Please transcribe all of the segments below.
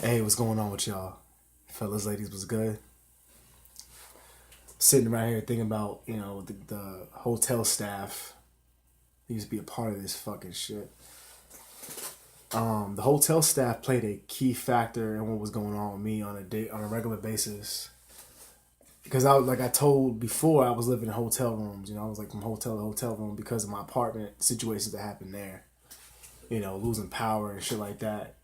Hey, what's going on with y'all? Fellas, ladies, was good? Sitting around here thinking about, the hotel staff. They used to be a part of this fucking shit. The hotel staff played a key factor in what was going on with me on a regular basis. Because like I told before, I was living in hotel rooms. I was like from hotel to hotel room because of my apartment situations that happened there. Losing power and shit like that.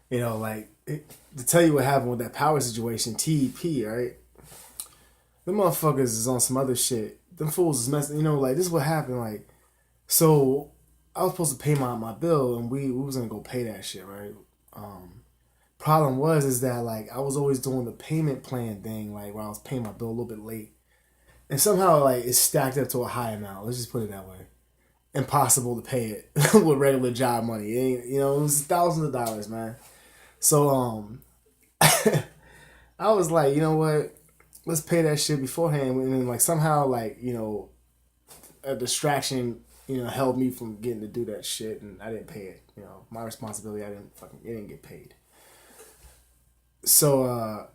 To tell you what happened with that power situation, TEP, right? Them motherfuckers is on some other shit. Them fools is messing. This is what happened. So I was supposed to pay my bill, and we was gonna go pay that shit, right? Problem is that I was always doing the payment plan thing, where I was paying my bill a little bit late, and somehow it stacked up to a high amount. Let's just put it that way. Impossible to pay it with regular job money. It ain't, it was thousands of dollars, man. So I was like, you know what? Let's pay that shit beforehand. And then somehow a distraction, held me from getting to do that shit, and I didn't pay it. My responsibility. It didn't get paid. So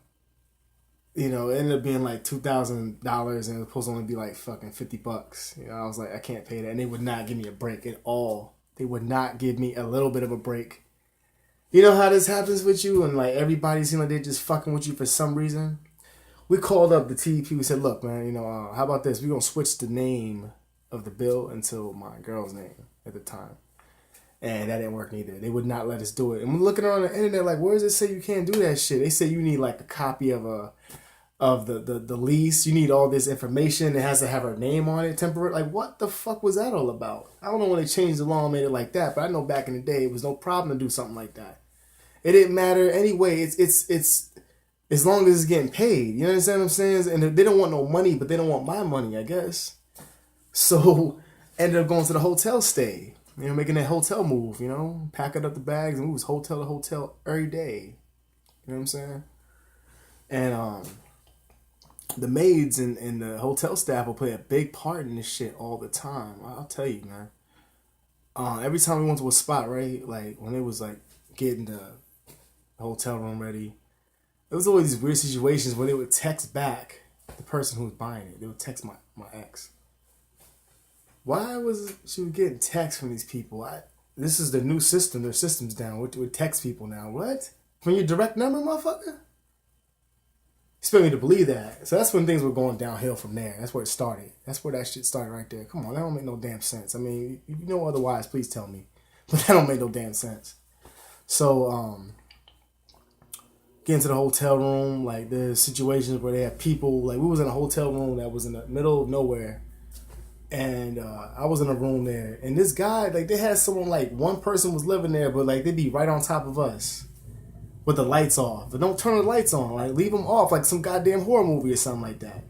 it ended up being like $2,000, and it was supposed to only be like fucking $50. I was like, I can't pay that, and they would not give me a break at all. They would not give me a little bit of a break. You know how this happens with you, and everybody seems like they're just fucking with you for some reason. We called up the TP. We said, look, man, how about this? We're going to switch the name of the bill until my girl's name at the time. And that didn't work neither. They would not let us do it. And we're looking around the internet where does it say you can't do that shit? They say you need a copy of the lease. You need all this information. It has to have her name on it, temporary. What the fuck was that all about? I don't know when they changed the law and made it like that, but I know back in the day it was no problem to do something like that. It didn't matter anyway. It's as long as it's getting paid. You understand what I'm saying? And they don't want no money, but they don't want my money, I guess. So ended up going to the hotel stay. Making that hotel move, packing up the bags and moves hotel to hotel every day. You know what I'm saying? And the maids and the hotel staff will play a big part in this shit all the time. I'll tell you, man. Every time we went to a spot, right? When it was getting the hotel room ready, there was always these weird situations where they would text back the person who was buying it. They would text my ex. Why was she getting texts from these people? This is the new system. Their system's down. With text people now. What? From your direct number, motherfucker? Expect me to believe that. So that's when things were going downhill from there. That's where it started. That's where that shit started right there. Come on, that don't make no damn sense. I mean, if you know otherwise, please tell me. But that don't make no damn sense. So, getting to the hotel room, there's situations where they have people, we was in a hotel room that was in the middle of nowhere. And I was in a room there, and this guy, they had someone, one person was living there, but they'd be right on top of us with the lights off. But don't turn the lights on, leave them off like some goddamn horror movie or something like that.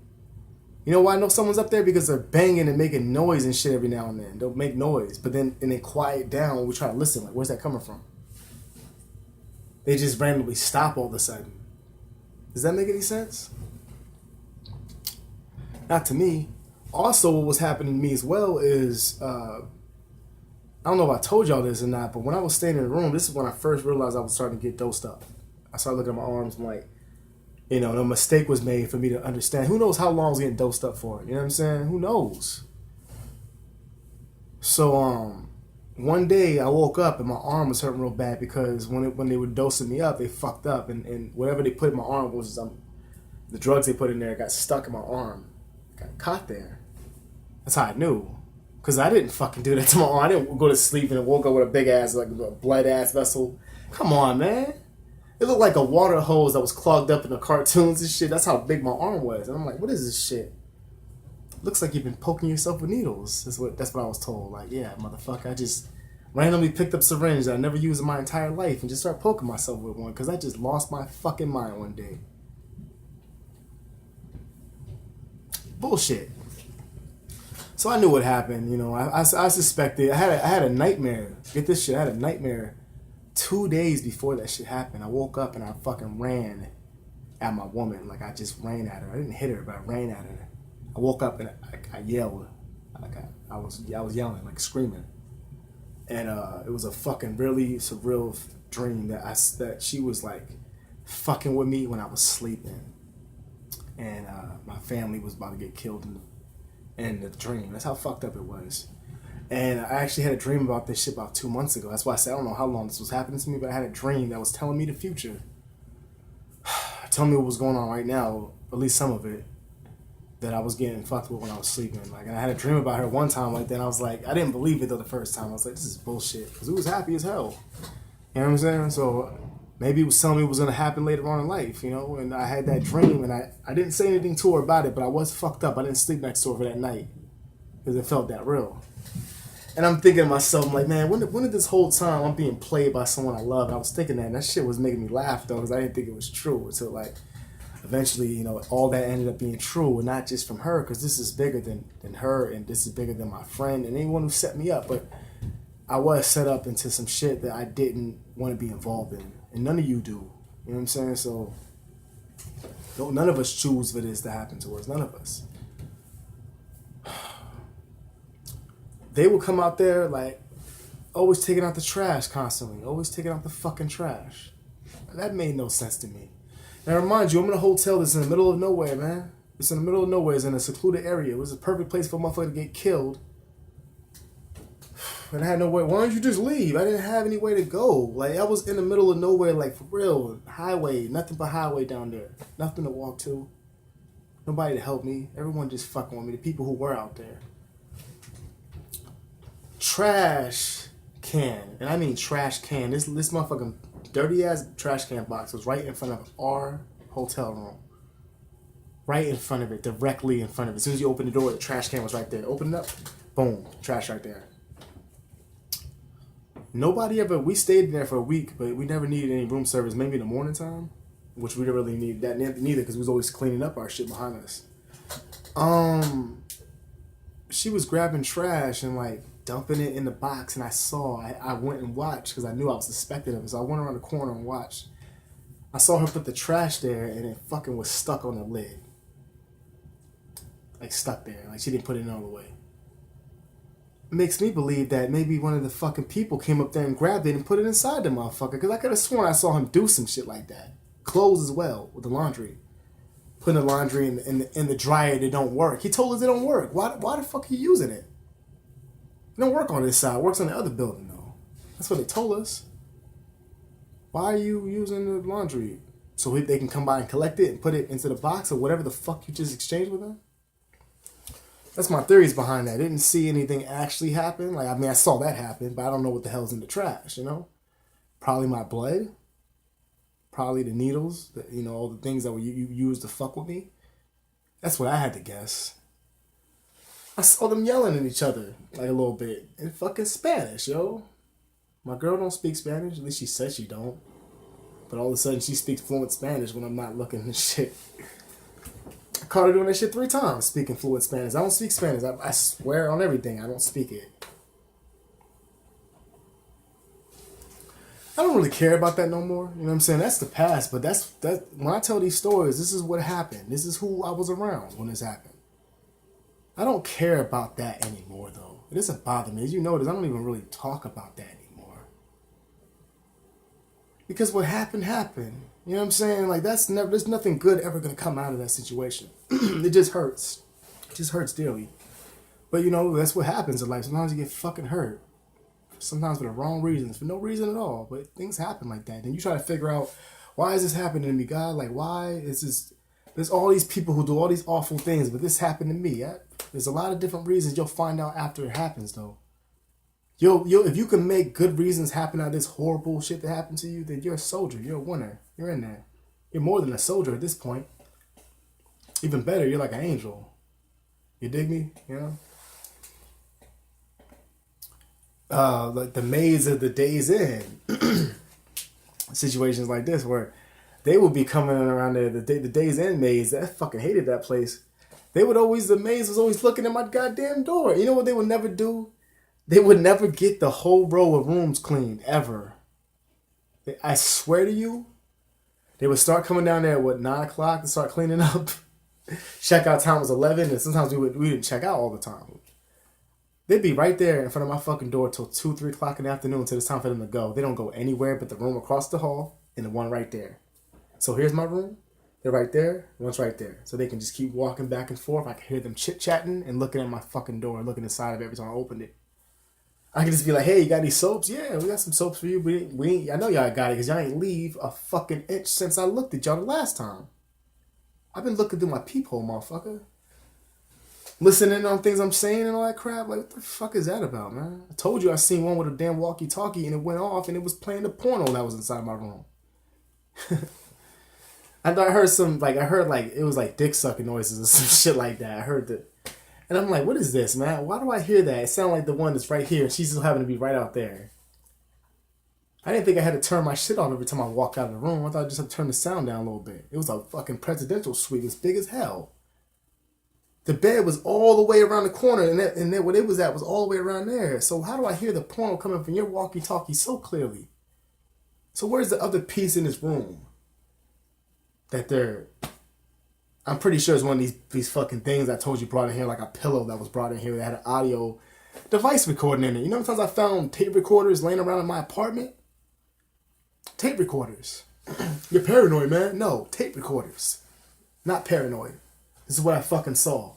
You know why I know someone's up there? Because they're banging and making noise and shit every now and then. They'll make noise, but then quiet down when we try to listen. Where's that coming from? They just randomly stop all of a sudden. Does that make any sense? Not to me. Also, what was happening to me as well is, I don't know if I told y'all this or not, but when I was staying in the room, this is when I first realized I was starting to get dosed up. I started looking at my arms, I'm like, no mistake was made for me to understand. Who knows how long I was getting dosed up for? You know what I'm saying? Who knows? So, one day I woke up and my arm was hurting real bad because when they were dosing me up, they fucked up, and whatever they put in my arm was the drugs they put in there got stuck in my arm, got caught there. That's how I knew. Because I didn't fucking do that to my arm. I didn't go to sleep and woke up with a big ass, a blood ass vessel. Come on, man. It looked like a water hose that was clogged up in the cartoons and shit. That's how big my arm was. And I'm like, what is this shit? Looks like you've been poking yourself with needles. That's what I was told. Yeah, motherfucker. I just randomly picked up a syringe that I never used in my entire life and just started poking myself with one because I just lost my fucking mind one day. Bullshit. So I knew what happened, I suspected. I had a nightmare. Get this shit. I had a nightmare 2 days before that shit happened. I woke up and I fucking ran at my woman. I just ran at her. I didn't hit her, but I ran at her. I woke up and I yelled. I was yelling, screaming. And it was a fucking really surreal dream that she was like fucking with me when I was sleeping, and my family was about to get killed in the dream. That's how fucked up it was. And I actually had a dream about this shit about 2 months ago. That's why I said I don't know how long this was happening to me, but I had a dream that was telling me the future, telling me what was going on right now, at least some of it, that I was getting fucked with when I was sleeping. Like, and I had a dream about her one time like that. And I was like, I didn't believe it though the first time. I was like, this is bullshit, because it was happy as hell. You know what I'm saying? So maybe it was telling me it was gonna happen later on in life, you know. And I had that dream, and I didn't say anything to her about it, but I was fucked up. I didn't sleep next to her for that night because it felt that real. And I'm thinking to myself, I'm like, man, when did this whole time I'm being played by someone I love? And I was thinking that, and that shit was making me laugh though, because I didn't think it was true until like eventually, you know, all that ended up being true, and not just from her, because this is bigger than her, and this is bigger than my friend and anyone who set me up. But I was set up into some shit that I didn't want to be involved in, and none of you do. You know what I'm saying? So none of us choose for this to happen to us. None of us. They would come out there like always taking out the trash constantly, always taking out the fucking trash. That made no sense to me. Now, remind you, I'm in a hotel that's in the middle of nowhere, man. It's in the middle of nowhere. It's in a secluded area. It was a perfect place for a motherfucker to get killed. And I had no way. Why don't you just leave? I didn't have any way to go. Like, I was in the middle of nowhere, like, for real. Highway. Nothing but highway down there. Nothing to walk to. Nobody to help me. Everyone just fucking with me. The people who were out there. Trash can. And I mean trash can. This motherfucking dirty ass trash can box was right in front of our hotel room. Right in front of it, directly in front of it. As soon as you open the door, the trash can was right there. Open it up, boom, trash right there. Nobody ever, we stayed in there for a week, but we never needed any room service, maybe in the morning time, which we didn't really need that neither, because we was always cleaning up our shit behind us. She was grabbing trash and like dumping it in the box, and I went and watched because I knew I was suspected of it. So I went around the corner and watched. I saw her put the trash there, and it fucking was stuck on the lid. Like stuck there. Like she didn't put it in all the way. It makes me believe that maybe one of the fucking people came up there and grabbed it and put it inside the motherfucker. Because I could have sworn I saw him do some shit like that. Clothes as well, with the laundry. Putting the laundry in the dryer that don't work. He told us it don't work. Why the fuck are you using it? It don't work on this side. It works on the other building, though. That's what they told us. Why are you using the laundry? So they can come by and collect it and put it into the box or whatever the fuck you just exchanged with them? That's my theories behind that. I didn't see anything actually happen. Like, I mean, I saw that happen, but I don't know what the hell's in the trash, you know? Probably my blood. Probably the needles. You know, all the things that you used to fuck with me. That's what I had to guess. I saw them yelling at each other, like a little bit, in fucking Spanish, yo. My girl don't speak Spanish, at least she says she don't. But all of a sudden she speaks fluent Spanish when I'm not looking and shit. I caught her doing that shit 3 times, speaking fluent Spanish. I don't speak Spanish. I swear on everything, I don't speak it. I don't really care about that no more. You know what I'm saying? That's the past, but that when I tell these stories, this is what happened. This is who I was around when this happened. I don't care about that anymore, though. It doesn't bother me. As you notice, I don't even really talk about that anymore. Because what happened, happened. You know what I'm saying? Like, there's nothing good ever going to come out of that situation. It just hurts. It just hurts dearly. But, you know, that's what happens in life. Sometimes you get fucking hurt. Sometimes for the wrong reasons. For no reason at all. But things happen like that. And you try to figure out, why is this happening to me, God? Like, why is this... There's all these people who do all these awful things, but this happened to me. There's a lot of different reasons you'll find out after it happens, though. If you can make good reasons happen out of this horrible shit that happened to you, then you're a soldier. You're a winner. You're in there. You're more than a soldier at this point. Even better, you're like an angel. You dig me? You know? Like the Maids of the Days In. Situations like this where they would be coming around there, the Days End Maids. I fucking hated that place. The Maids was always looking at my goddamn door. You know what they would never do? They would never get the whole row of rooms cleaned, ever. I swear to you, they would start coming down there at 9 o'clock to start cleaning up. Checkout time was 11, and sometimes we didn't check out all the time. They'd be right there in front of my fucking door till 2, 3 o'clock in the afternoon till it's time for them to go. They don't go anywhere but the room across the hall and the one right there. So here's my room. They're right there. One's right there. So they can just keep walking back and forth. I can hear them chit-chatting and looking at my fucking door and looking inside of it every time I opened it. I can just be like, hey, you got any soaps? Yeah, we got some soaps for you. We ain't, I know y'all got it because y'all ain't leave a fucking inch since I looked at y'all the last time. I've been looking through my peephole, motherfucker. Listening on things I'm saying and all that crap. Like, what the fuck is that about, man? I told you I seen one with a damn walkie-talkie and it went off and it was playing the porno that was inside my room. I thought I heard it was like dick sucking noises or some shit like that. I heard that. And I'm like, what is this, man? Why do I hear that? It sounded like the one that's right here and she's still having to be right out there. I didn't think I had to turn my shit off every time I walk out of the room. I thought I just had to turn the sound down a little bit. It was a fucking presidential suite. It was big as hell. The bed was all the way around the corner, and then what it was at was all the way around there. So how do I hear the porno coming from your walkie-talkie so clearly? So where's the other piece in this room? I'm pretty sure it's one of these fucking things I told you brought in here, like a pillow that was brought in here that had an audio device recording in it. You know, sometimes I found tape recorders laying around in my apartment? Tape recorders. You're paranoid, man. No, tape recorders. Not paranoid. This is what I fucking saw.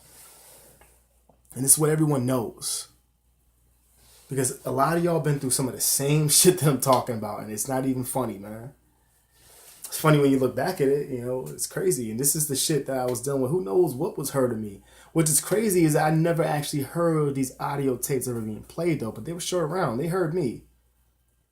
And this is what everyone knows. Because a lot of y'all been through some of the same shit that I'm talking about. And it's not even funny, man. It's funny when you look back at it, you know, it's crazy. And this is the shit that I was dealing with. Who knows what was heard of me? Which is crazy is I never actually heard these audio tapes ever being played, though. But they were sure around. They heard me.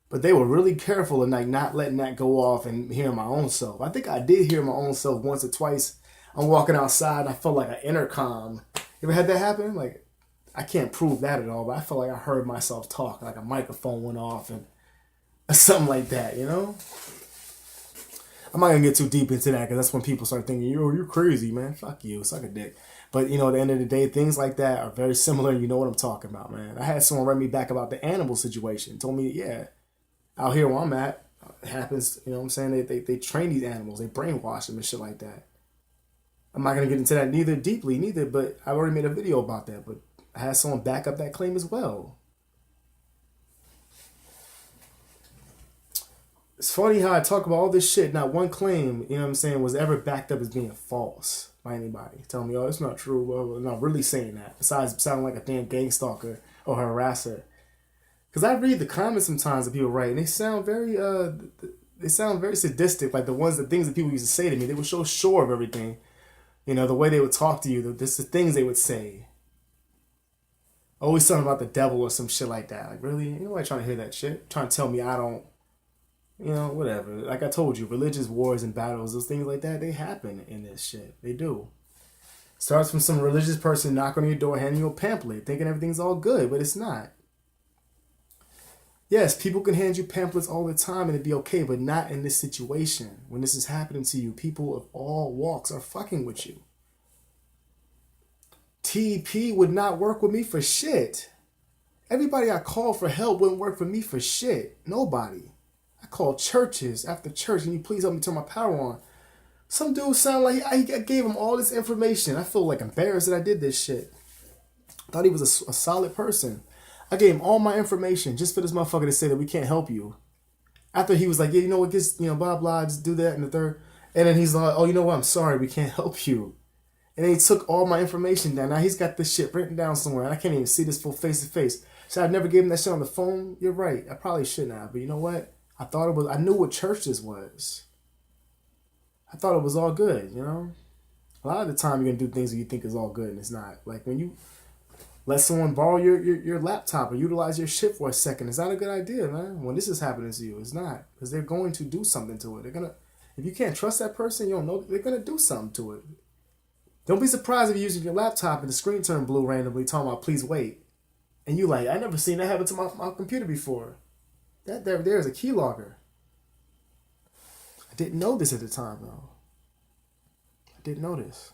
But they were really careful in like not letting that go off and hearing my own self. I think I did hear my own self once or twice. I'm walking outside and I felt like an intercom. You ever had that happen? Like, I can't prove that at all, but I felt like I heard myself talk, like a microphone went off and something like that, you know? I'm not going to get too deep into that because that's when people start thinking, yo, you're crazy, man. Fuck you. Suck a dick. But, you know, at the end of the day, things like that are very similar. You know what I'm talking about, man. I had someone write me back about the animal situation. Told me, yeah, out here where I'm at, it happens, you know what I'm saying? They train these animals. They brainwash them and shit like that. I'm not going to get into that deeply, but I already made a video about that. But I had someone back up that claim as well. It's funny how I talk about all this shit. Not one claim, you know what I'm saying, was ever backed up as being false by anybody. Telling me, oh, it's not true. Well, I'm not really saying that. Besides sounding like a damn gang stalker or harasser. Because I read the comments sometimes that people write, and they sound very sadistic. Like the things that people used to say to me. They were so sure of everything. You know, the way they would talk to you, the things they would say. Always something about the devil or some shit like that. Like, really? Ain't nobody trying to hear that shit. Trying to tell me I don't, you know, whatever. Like I told you, religious wars and battles, those things like that, they happen in this shit. They do. Starts from some religious person knocking on your door, handing you a pamphlet, thinking everything's all good, but it's not. Yes, people can hand you pamphlets all the time and it'd be okay, but not in this situation. When this is happening to you, people of all walks are fucking with you. TP would not work with me for shit. Everybody I called for help wouldn't work for me for shit. Nobody. I called churches after church. Can you please help me turn my power on? Some dude sounded like I gave him all this information. I feel like embarrassed that I did this shit. Thought he was a solid person. I gave him all my information just for this motherfucker to say that we can't help you. After he was like, yeah, you know what, just, you know, blah, blah, just do that and the third. And then he's like, oh, you know what, I'm sorry, we can't help you. And then he took all my information down. Now he's got this shit written down somewhere. And I can't even see this full face to face. So I never gave him that shit on the phone. You're right. I probably shouldn't have. But you know what? I knew what church this was. I thought it was all good, you know? A lot of the time you're going to do things that you think is all good and it's not. Like when you let someone borrow your laptop or utilize your shit for a second, it's not a good idea, man. When this is happening to you, it's not. Because they're going to do something to it. If you can't trust that person, you don't know, they're going to do something to it. Don't be surprised if you're using your laptop and the screen turned blue randomly talking about please wait. And you like, I never seen that happen to my computer before. There's a keylogger. I didn't know this at the time though. I didn't know this.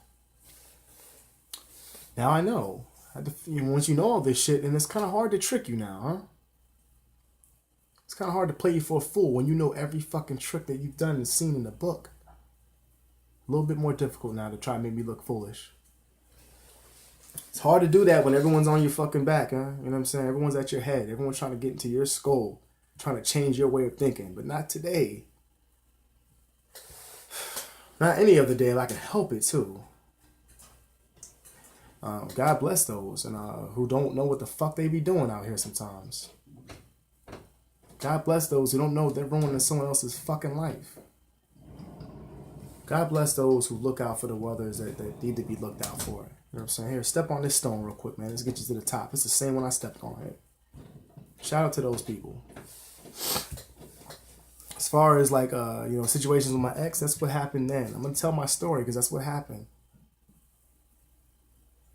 Now I know. Once you know all this shit, and it's kind of hard to trick you now, huh? It's kind of hard to play you for a fool when you know every fucking trick that you've done and seen in the book. A little bit more difficult now to try and make me look foolish. It's hard to do that when everyone's on your fucking back, huh? You know what I'm saying? Everyone's at your head. Everyone's trying to get into your skull, trying to change your way of thinking. But not today. Not any other day if I can help it, too. God bless those and who don't know what the fuck they be doing out here sometimes. God bless those who don't know they're ruining someone else's fucking life. God bless those who look out for the others that need to be looked out for. You know what I'm saying? Here, step on this stone real quick, man. Let's get you to the top. It's the same one I stepped on. Here. Shout out to those people. As far as like, situations with my ex, that's what happened then. I'm going to tell my story because that's what happened.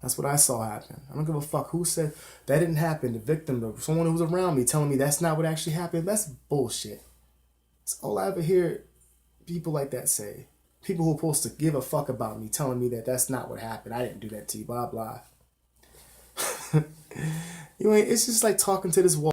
That's what I saw happen. I don't give a fuck who said that didn't happen. The victim, someone who was around me telling me that's not what actually happened. That's bullshit. That's all I ever hear people like that say. People who are supposed to give a fuck about me telling me that that's not what happened. I didn't do that to you, blah, blah. It's just like talking to this wall.